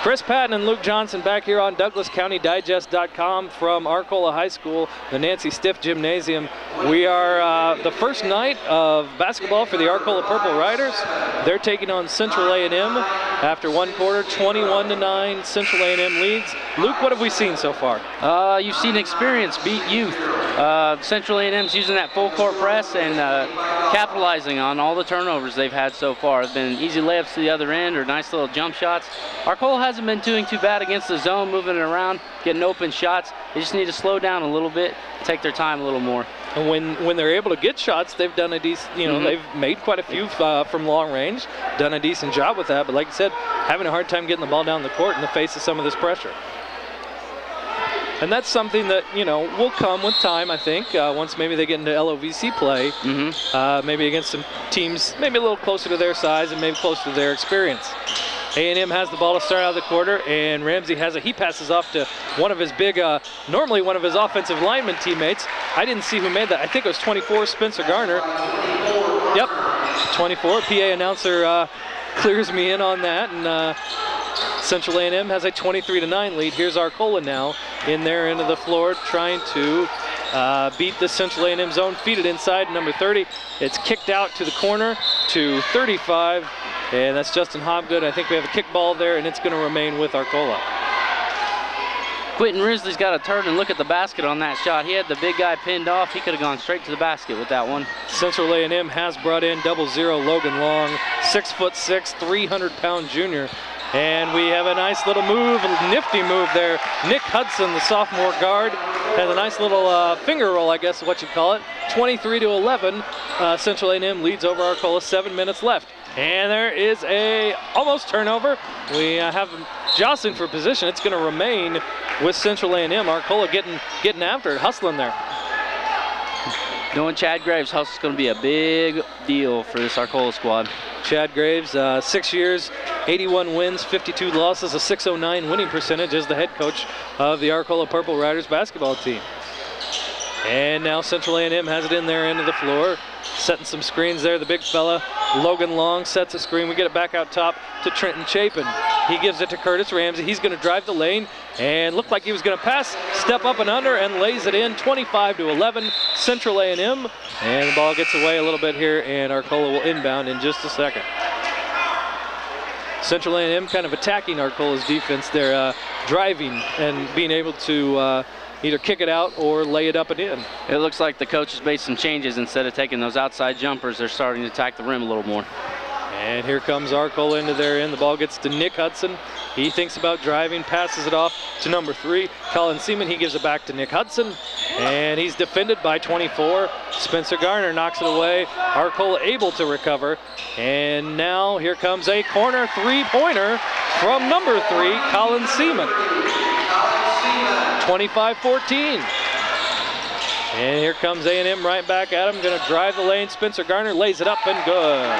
Chris Patton and Luke Johnson back here on DouglasCountyDigest.com from Arcola High School, the Nancy Stiff Gymnasium. We are the first night of basketball for the Arcola Purple Riders. They're taking on Central A&M after one quarter, 21-9. Central A&M leads. Luke, what have we seen so far? You've seen experience beat youth. Central A&M's using that full court press and capitalizing on all the turnovers they've had so far. It's been easy layups to the other end or nice little jump shots. Arcola hasn't been doing too bad against the zone, moving it around, getting open shots. They just need to slow down a little bit, take their time a little more. And when they're able to get shots, they've done a decent, they've made quite a few from long range, done a decent job with that. But like you said, having a hard time getting the ball down the court in the face of some of this pressure. And that's something that, will come with time, I think, once maybe they get into LOVC play, maybe against some teams maybe a little closer to their size and maybe closer to their experience. A&M has the ball to start out of the quarter, and Ramsey he passes off to one of his big, normally one of his offensive lineman teammates. I didn't see who made that. I think it was 24, Spencer Garner. Yep, 24. PA announcer clears me in on that, and Central A&M has a 23-9 lead. Here's Arcola now in their end of the floor trying to beat the Central A&M zone. Feed it inside, number 30. It's kicked out to the corner to 35. And that's Justin Hobgood. I think we have a kick ball there, and it's going to remain with Arcola. Quentin Risley's got to turn and look at the basket on that shot. He had the big guy pinned off. He could have gone straight to the basket with that one. Central A&M has brought in 0-0 Logan Long, 6'6", 300-pound junior. And we have a nice little move, a nifty move there. Nick Hudson, the sophomore guard, has a nice little finger roll, I guess is what you call it. 23-11, Central A&M leads over Arcola, 7 minutes left. And there is a almost turnover. We have jostling for position. It's going to remain with Central A&M. Arcola getting after it, hustling there. Knowing Chad Graves, hustle's going to be a big deal for this Arcola squad. Chad Graves, 6 years, 81 wins, 52 losses, a .609 winning percentage as the head coach of the Arcola Purple Riders basketball team. And now Central A&M has it in their end of the floor, setting some screens there. The big fella, Logan Long, sets a screen. We get it back out top to Trenton Chapin. He gives it to Curtis Ramsey. He's going to drive the lane and looked like he was going to pass, step up and under, and lays it in. 25-11, Central A&M. And the ball gets away a little bit here, and Arcola will inbound in just a second. Central A&M kind of attacking Arcola's defense. They're driving and being able to either kick it out or lay it up and in. It looks like the coach has made some changes. Instead of taking those outside jumpers, they're starting to attack the rim a little more. And here comes Arcola into their end. The ball gets to Nick Hudson. He thinks about driving, passes it off to number 3, Colin Seaman. He gives it back to Nick Hudson, and he's defended by 24. Spencer Garner knocks it away. Arcola able to recover. And now here comes a corner three-pointer from number 3, Colin Seaman. 25-14. And here comes A&M right back at him. Going to drive the lane. Spencer Garner lays it up and good.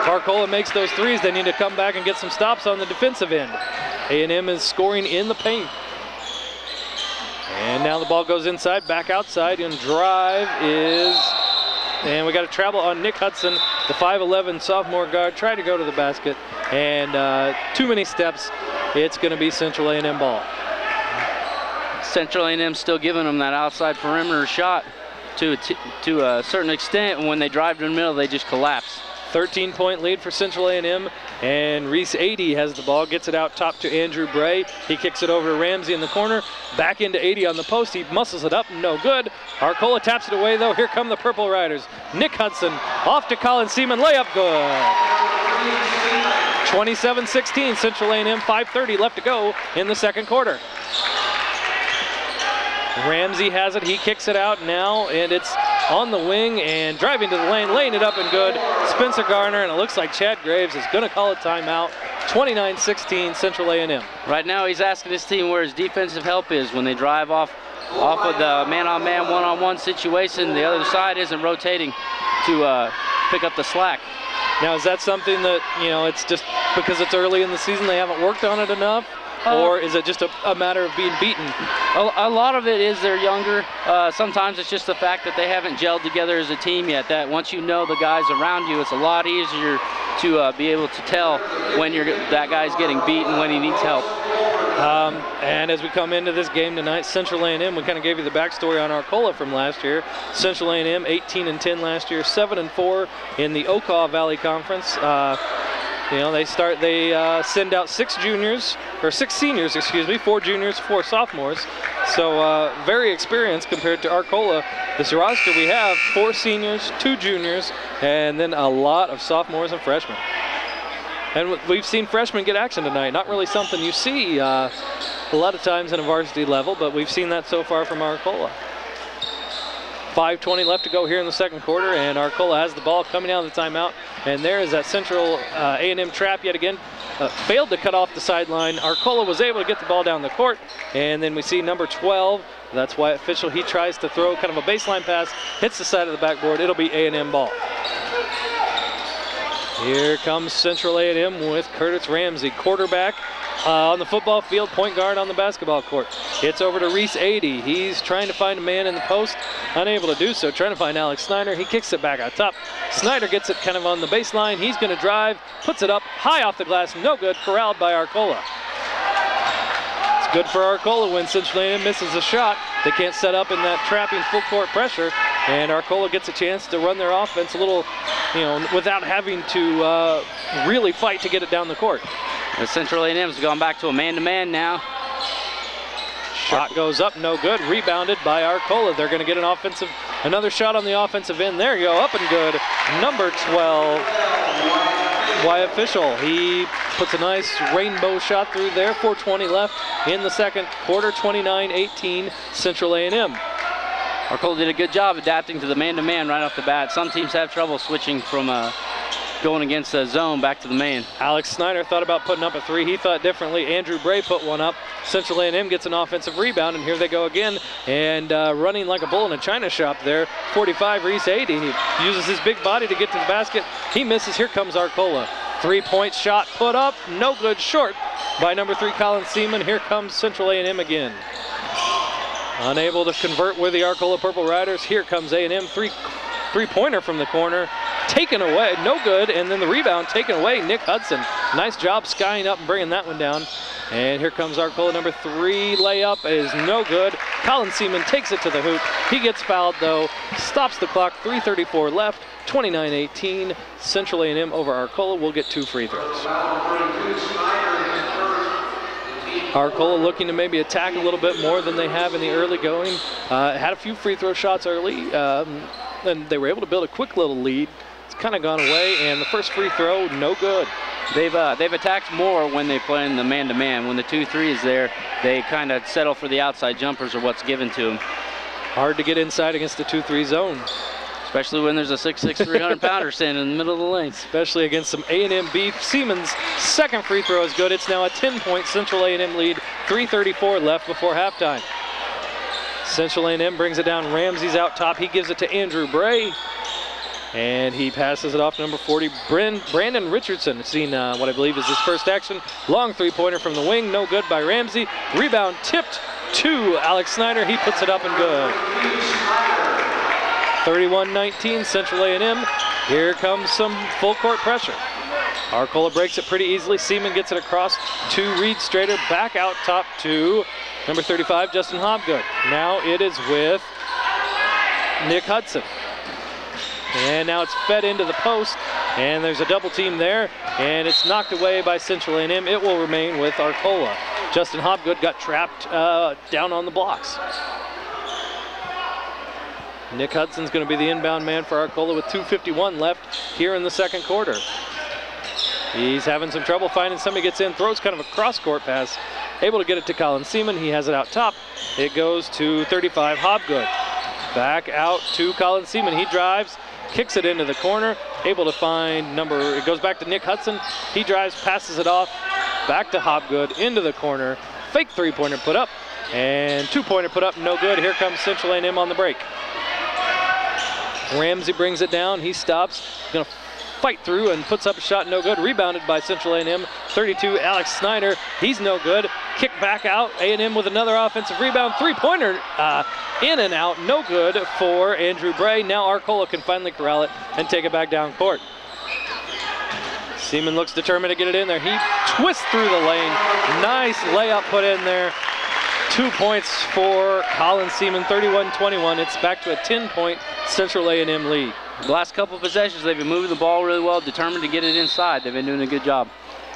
If Arcola makes those threes, they need to come back and get some stops on the defensive end. A&M is scoring in the paint. And now the ball goes inside, back outside, and drive is... And we got a travel on Nick Hudson, the 5'11 sophomore guard, tried to go to the basket, and too many steps. It's going to be Central A&M ball. Central A&M still giving them that outside perimeter shot to a certain extent, and when they drive to the middle, they just collapse. 13-point lead for Central A&M, and Reese Adey has the ball, gets it out top to Andrew Bray. He kicks it over to Ramsey in the corner, back into Adey on the post. He muscles it up, no good. Arcola taps it away though. Here come the Purple Riders. Nick Hudson off to Colin Seaman, layup good. 27-16, Central A&M, 5:30 left to go in the second quarter. Ramsey has it, he kicks it out now, and it's on the wing and driving to the lane, laying it up and good. Spencer Garner, and it looks like Chad Graves is going to call a timeout. 29-16, Central A&M. Right now he's asking his team where his defensive help is when they drive off of the man-on-man, one-on-one situation. The other side isn't rotating to pick up the slack. Now, is that something that, it's just because it's early in the season, they haven't worked on it enough? Or is it just a matter of being beaten? A lot of it is they're younger. Sometimes it's just the fact that they haven't gelled together as a team yet. That once you know the guys around you, it's a lot easier to be able to tell when that guy's getting beat and when he needs help. And as we come into this game tonight, Central A&M, we kind of gave you the backstory on Arcola from last year. Central A&M 18-10 last year, 7-4 in the Okaw Valley Conference. You know, they send out 6 seniors, 4 juniors, 4 sophomores. So very experienced compared to Arcola. This roster we have 4 seniors, 2 juniors, and then a lot of sophomores and freshmen. And we've seen freshmen get action tonight. Not really something you see a lot of times in a varsity level, but we've seen that so far from Arcola. 5:20 left to go here in the second quarter, and Arcola has the ball coming out of the timeout. And there is that Central A&M trap yet again. Failed to cut off the sideline. Arcola was able to get the ball down the court, and then we see number 12. That's Wyatt Fishel. He tries to throw kind of a baseline pass, hits the side of the backboard. It'll be A&M ball. Here comes Central A&M with Curtis Ramsey, quarterback on the football field, point guard on the basketball court. It's over to Reese 80. He's trying to find a man in the post, unable to do so, trying to find Alex Snyder. He kicks it back out top. Snyder gets it kind of on the baseline. He's going to drive, puts it up high off the glass, no good, corralled by Arcola. It's good for Arcola when Central A&M misses a shot. They can't set up in that trapping full court pressure, and Arcola gets a chance to run their offense a little, you know, without having to really fight to get it down the court. The Central A&M's gone back to a man-to-man now. Shot goes up, no good. Rebounded by Arcola. They're going to get another shot on the offensive end. There you go, up and good. Number 12, Wyatt Fishel. He puts a nice rainbow shot through there. 4:20 left in the second quarter. 29-18, Central A&M. Arcola did a good job adapting to the man-to-man right off the bat. Some teams have trouble switching from going against the zone back to the man. Alex Snyder thought about putting up a 3. He thought differently. Andrew Bray put one up. Central A&M gets an offensive rebound, and here they go again. And running like a bull in a china shop there. 45, Reese 80. He uses his big body to get to the basket. He misses. Here comes Arcola. 3-point shot put up. No good, short by number 3, Colin Seaman. Here comes Central A&M again. Unable to convert with the Arcola Purple Riders. Here comes A&M. Three-pointer from the corner. Taken away, no good, and then the rebound taken away, Nick Hudson. Nice job skying up and bringing that one down. And here comes Arcola, number 3, layup is no good. Colin Seaman takes it to the hoop. He gets fouled though, stops the clock, 3:34 left, 29-18. Central A&M over Arcola will get 2 free throws. Arcola looking to maybe attack a little bit more than they have in the early going. Had a few free throw shots early, and they were able to build a quick little lead. Kind of gone away, and the first free throw, no good. They've attacked more when they play in the man-to-man. When the 2-3 is there, they kind of settle for the outside jumpers or what's given to them. Hard to get inside against the 2-3 zone. Especially when there's a 6'6", 300-pounder standing in the middle of the lane. Especially against some A&M beef. Seaman's second free throw is good. It's now a 10-point Central A&M lead. 3:34 left before halftime. Central A&M brings it down. Ramsey's out top. He gives it to Andrew Bray. And he passes it off to number 40, Brandon Richardson. Seen what I believe is his first action. Long 3-pointer from the wing, no good by Ramsey. Rebound tipped to Alex Snyder. He puts it up and good. 31-19, Central A&M. Here comes some full court pressure. Arcola breaks it pretty easily. Seaman gets it across to Reed Strader. Back out top to number 35, Justin Hobgood. Now it is with Nick Hudson. And now it's fed into the post, and there's a double team there, and it's knocked away by Central A&M. It will remain with Arcola. Justin Hobgood got trapped down on the blocks. Nick Hudson's going to be the inbound man for Arcola with 2:51 left here in the second quarter. He's having some trouble finding somebody, gets in, throws kind of a cross-court pass, able to get it to Colin Seaman. He has it out top. It goes to 35, Hobgood. Back out to Colin Seaman. He drives, kicks it into the corner, able to find it goes back to Nick Hudson. He drives, passes it off, back to Hobgood, into the corner. Fake 3-pointer put up, and 2-pointer put up, no good. Here comes Central A&M on the break. Ramsey brings it down, he stops, gonna fight through and puts up a shot, no good. Rebounded by Central A&M, 32, Alex Snyder, he's no good. Kick back out, A&M with another offensive rebound. 3-pointer in and out, no good for Andrew Bray. Now Arcola can finally corral it and take it back down court. Seaman looks determined to get it in there. He twists through the lane. Nice layup put in there. 2 points for Colin Seaman, 31-21. It's back to a 10-point Central A&M lead. The last couple of possessions, they've been moving the ball really well, determined to get it inside. They've been doing a good job.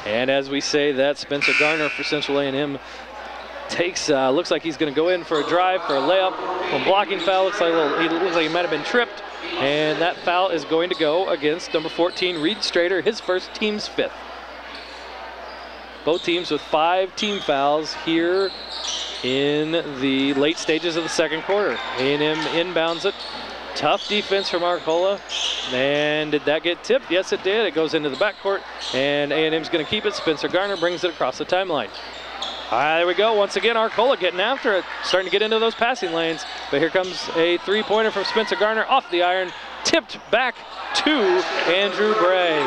And as we say that, Spencer Garner for Central A&M takes, looks like he's going to go in for a drive, for a layup. A blocking foul, looks like he might have been tripped. And that foul is going to go against number 14, Reed Strader, his first, team's 5th. Both teams with 5 team fouls here in the late stages of the second quarter. A&M inbounds it. Tough defense from Arcola. And did that get tipped? Yes, it did. It goes into the backcourt, and A&M's going to keep it. Spencer Garner brings it across the timeline. There we go. Once again, Arcola getting after it, starting to get into those passing lanes. But here comes a three-pointer from Spencer Garner off the iron, tipped back to Andrew Bray.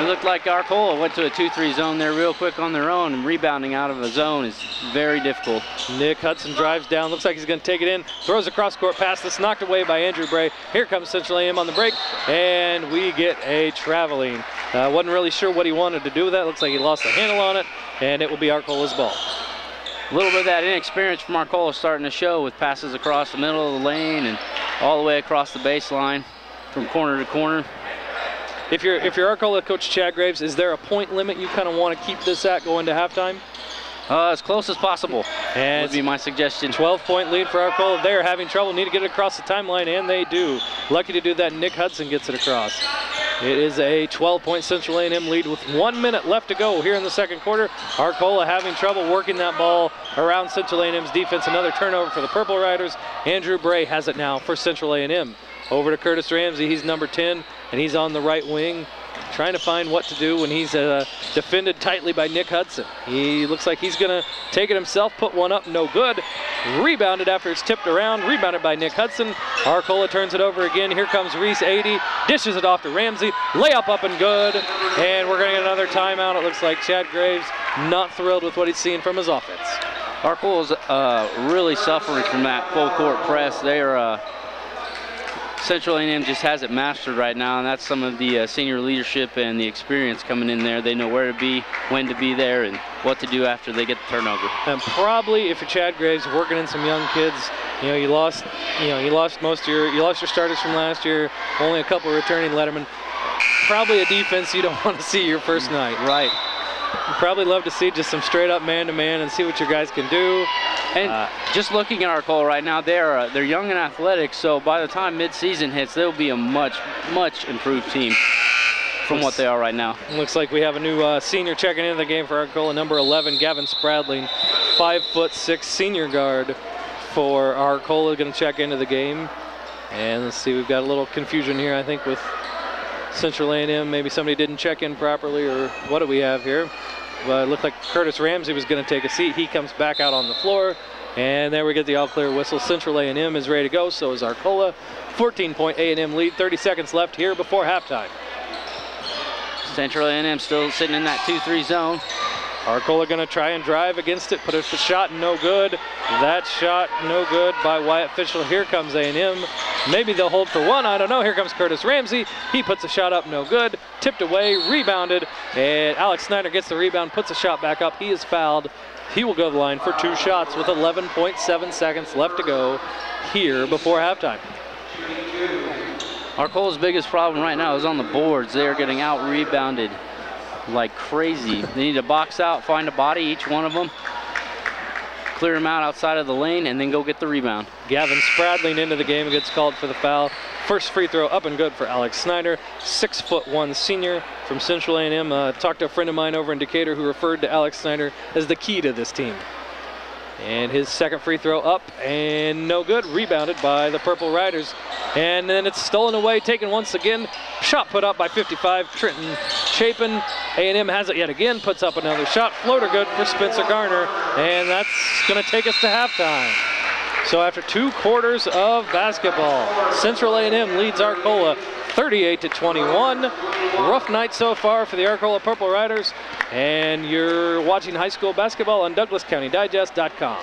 It looked like Arcola went to a 2-3 zone there real quick on their own, and rebounding out of a zone is very difficult. Nick Hudson drives down, looks like he's going to take it in, throws a cross-court pass that's knocked away by Andrew Bray. Here comes Central A&M on the break, and we get a traveling. Wasn't really sure what he wanted to do with that. Looks like he lost the handle on it, and it will be Arcola's ball. A little bit of that inexperience from Arcola starting to show with passes across the middle of the lane and all the way across the baseline from corner to corner. If you're Arcola coach Chad Graves, is there a point limit you kind of want to keep this at going to halftime? As close as possible and would be my suggestion. 12-point lead for Arcola. They're having trouble, need to get it across the timeline, and they do. Lucky to do that, Nick Hudson gets it across. It is a 12-point Central A&M lead with 1 minute left to go here in the second quarter. Arcola having trouble working that ball around Central A&M's defense. Another turnover for the Purple Riders. Andrew Bray has it now for Central A&M. Over to Curtis Ramsey, he's number 10, and he's on the right wing, trying to find what to do when he's defended tightly by Nick Hudson. He looks like he's gonna take it himself, put one up, no good. Rebounded after it's tipped around, rebounded by Nick Hudson. Arcola turns it over again. Here comes Reese 80, dishes it off to Ramsey, layup up and good, and we're gonna get another timeout. It looks like Chad Graves not thrilled with what he's seeing from his offense. Arcola's really suffering from that full court press. They are Central A&M just has it mastered right now, and that's some of the senior leadership and the experience coming in there. They know where to be, when to be there, and what to do after they get the turnover. And probably, if you're Chad Graves, working in some young kids, you lost your starters from last year, only a couple returning lettermen. Probably a defense you don't want to see your first night. Right. You'd probably love to see just some straight up man-to-man and see what your guys can do. And just looking at Arcola right now, they're young and athletic, so by the time mid-season hits, they'll be a much improved team from what they are right now. Looks like we have a new senior checking into the game for Arcola, number 11, Gavin Spradling, 5'6" senior guard for Arcola, going to check into the game. And let's see, we've got a little confusion here, I think, with Central A&M. Maybe somebody didn't check in properly, or what do we have here? But it looked like Curtis Ramsey was going to take a seat. He comes back out on the floor, and there we get the all-clear whistle. Central A&M is ready to go, so is Arcola. 14-point A&M lead, 30 seconds left here before halftime. Central A&M still sitting in that 2-3 zone. Arcola going to try and drive against it, put a shot, no good. That shot, no good by Wyatt Fishel. Here comes A&M. Maybe they'll hold for one, I don't know. Here comes Curtis Ramsey. He puts a shot up, no good. Tipped away, rebounded, and Alex Snyder gets the rebound, puts a shot back up. He is fouled. He will go to the line for 2 shots with 11.7 seconds left to go here before halftime. Arcola's biggest problem right now is on the boards. They are getting out-rebounded like crazy. They need to box out, find a body, each one of them, clear them out outside of the lane, and then go get the rebound. Gavin Spradling into the game and gets called for the foul. First free throw up and good for Alex Snyder, 6'1" senior from Central A&M. Talked to a friend of mine over in Decatur who referred to Alex Snyder as the key to this team. And his second free throw up and no good, rebounded by the Purple Riders. And then it's stolen away, taken once again. Shot put up by 55, Trenton Chapin. A&M has it yet again, puts up another shot. Floater good for Spencer Garner, and that's gonna take us to halftime. So after 2 quarters of basketball, Central A&M leads Arcola 38-21. Rough night so far for the Arcola Purple Riders, and you're watching high school basketball on DouglasCountyDigest.com.